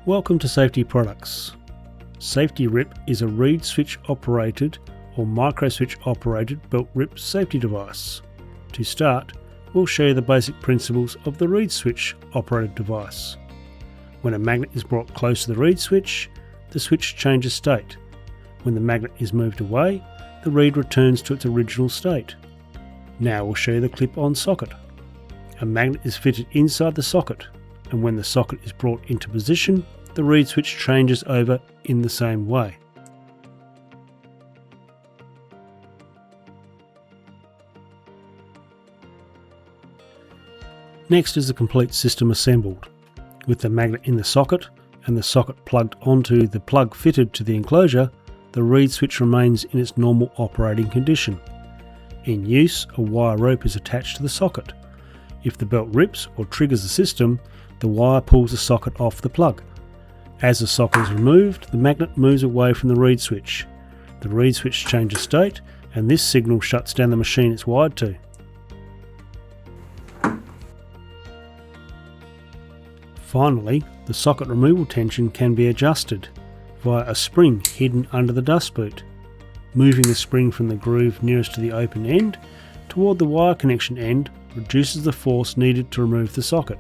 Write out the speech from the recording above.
Welcome to Safety Products. Safety Rip is a reed switch operated or micro switch operated belt rip safety device. To start, we'll show you the basic principles of the reed switch operated device. When a magnet is brought close to the reed switch, the switch changes state. When the magnet is moved away, the reed returns to its original state. Now we'll show you the clip-on socket. A magnet is fitted inside the socket, and when the socket is brought into position, the reed switch changes over in the same way. Next is the complete system assembled. With the magnet in the socket and the socket plugged onto the plug fitted to the enclosure, the reed switch remains in its normal operating condition. In use, a wire rope is attached to the socket. If the belt rips or triggers the system, the wire pulls the socket off the plug. As the socket is removed, the magnet moves away from the reed switch. The reed switch changes state, and this signal shuts down the machine it's wired to. Finally, the socket removal tension can be adjusted via a spring hidden under the dust boot. Moving the spring from the groove nearest to the open end toward the wire connection end reduces the force needed to remove the socket.